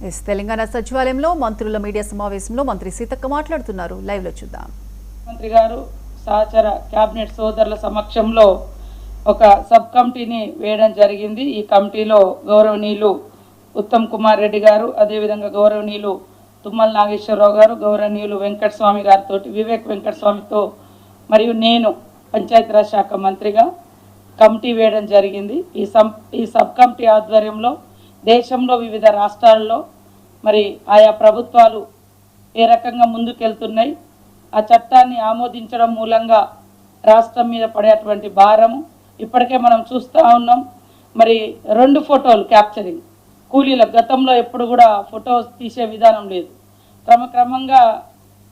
తెలంగాణ సచివాలయంలో మంత్రుల మీడియా సమావేశంలో మంత్రి సీతక్క మాట్లాడుతున్నారు. లైవ్ లో చూద్దాం. మంత్రి గారు సహచర కేబినెట్ సోదరుల సమక్షంలో ఒక సబ్ కమిటీని వేయడం జరిగింది. ఈ కమిటీలో గౌరవనీయులు ఉత్తమ్ కుమార్ రెడ్డి గారు, అదేవిధంగా గౌరవనీయులు తుమ్మల నాగేశ్వరరావు గారు, గౌరవనీయులు వెంకటస్వామి గారితో, వివేక్ వెంకటస్వామితో మరియు నేను పంచాయతీరాజ్ శాఖ మంత్రిగా కమిటీ వేయడం జరిగింది. ఈ సబ్ కమిటీ ఆధ్వర్యంలో దేశంలో వివిధ రాష్ట్రాల్లో మరి ఆయా ప్రభుత్వాలు ఏ రకంగా ముందుకెళ్తున్నాయి, ఆ చట్టాన్ని ఆమోదించడం మూలంగా రాష్ట్రం మీద పడేటువంటి భారము ఇప్పటికే మనం చూస్తూ ఉన్నాం. మరి 2 ఫోటోలు క్యాప్చరింగ్ కూలీల గతంలో ఎప్పుడు కూడా ఫోటో తీసే విధానం లేదు. క్రమక్రమంగా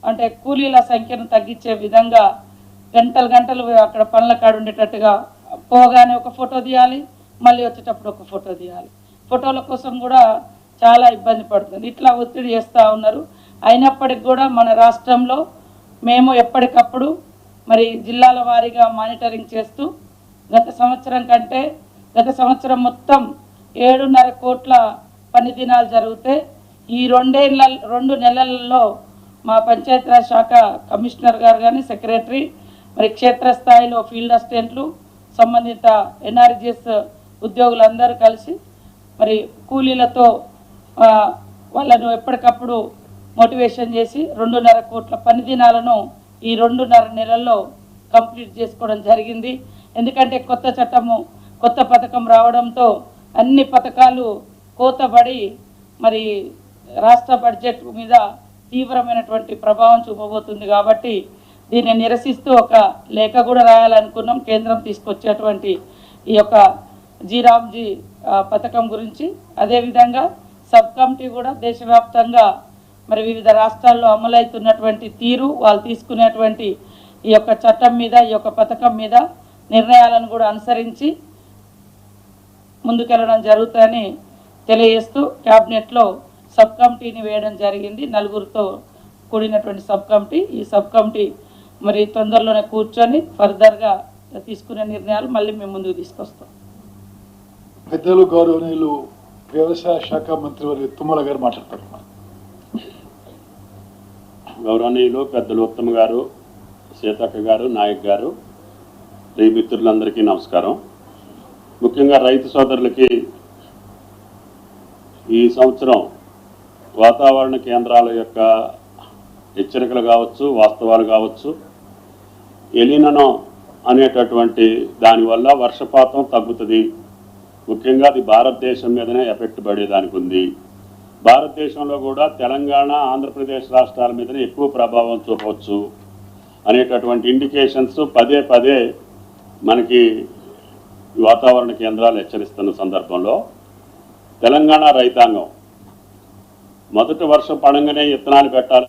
అంటే కూలీల సంఖ్యను తగ్గించే విధంగా గంటలు అక్కడ పనుల కాడ ఉండేటట్టుగా పోగానే ఒక ఫోటో తీయాలి, మళ్ళీ వచ్చేటప్పుడు ఒక ఫోటో తీయాలి. ఫోటోల కోసం కూడా చాలా ఇబ్బంది పడుతుంది. ఇట్లా ఒత్తిడి చేస్తూ ఉన్నారు. అయినప్పటికీ కూడా మన రాష్ట్రంలో మేము ఎప్పటికప్పుడు మరి జిల్లాల వారీగా మానిటరింగ్ చేస్తూ గత సంవత్సరం మొత్తం 7.5 కోట్ల పని దినాలు జరిగితే ఈ 2 నెలల్లో మా పంచాయతీరాజ్ శాఖ కమిషనర్ గారు కానీ, సెక్రటరీ, మరి క్షేత్రస్థాయిలో ఫీల్డ్ అసిస్టెంట్లు, సంబంధిత ఎన్ఆర్జిఎస్ ఉద్యోగులందరూ కలిసి మరి కూలీలతో వాళ్ళను ఎప్పటికప్పుడు మోటివేషన్ చేసి 2.5 కోట్ల పని దినాలను ఈ 2.5 నెలల్లో కంప్లీట్ చేసుకోవడం జరిగింది. ఎందుకంటే కొత్త పథకం రావడంతో అన్ని పథకాలు కోతబడి మరి రాష్ట్ర బడ్జెట్ మీద తీవ్రమైనటువంటి ప్రభావం చూపబోతుంది. కాబట్టి దీన్ని నిరసిస్తూ ఒక లేఖ కూడా రాయాలనుకున్నాం కేంద్రం తీసుకొచ్చేటువంటి ఈ యొక్క జీరామ్జీ పథకం గురించి. అదేవిధంగా సబ్ కమిటీ కూడా దేశవ్యాప్తంగా మరి వివిధ రాష్ట్రాల్లో అమలవుతున్నటువంటి తీరు, వాళ్ళు తీసుకునేటువంటి ఈ యొక్క చట్టం మీద, ఈ యొక్క పథకం మీద నిర్ణయాలను కూడా అనుసరించి ముందుకెళ్ళడం జరుగుతుందని తెలియజేస్తూ క్యాబినెట్లో సబ్ కమిటీని వేయడం జరిగింది. 4గురితో కూడినటువంటి సబ్ కమిటీ. ఈ సబ్ కమిటీ మరి తొందరలోనే కూర్చొని ఫర్దర్గా తీసుకునే నిర్ణయాలు మళ్ళీ మేము ముందుకు తీసుకొస్తాం. పెద్దలు గౌరవనీయులు వ్యవసాయ శాఖ మంత్రి వారి తుమ్మల గారు మాట్లాడతారు. గౌరవనీయులు పెద్దలు ఉత్తమ్ గారు, సీతక్క గారు, నాయక్ గారు, మిత్రులందరికీ నమస్కారం. ముఖ్యంగా రైతు సోదరులకి ఈ సంవత్సరం వాతావరణ కేంద్రాల యొక్క హెచ్చరికలు కావచ్చు, వాస్తవాలు కావచ్చు, ఎలినో అనేటటువంటి దానివల్ల వర్షపాతం తగ్గుతుంది. ముఖ్యంగా అది భారతదేశం మీదనే ఎఫెక్ట్ పడేదానికి ఉంది. భారతదేశంలో కూడా తెలంగాణ, ఆంధ్రప్రదేశ్ రాష్ట్రాల మీదనే ఎక్కువ ప్రభావం చూపవచ్చు అనేటటువంటి ఇండికేషన్స్ పదే మనకి వాతావరణ కేంద్రాలు హెచ్చరిస్తున్న సందర్భంలో తెలంగాణ రైతాంగం మొదటి వర్షం పడంగానే విత్తనాలు పెట్టాలి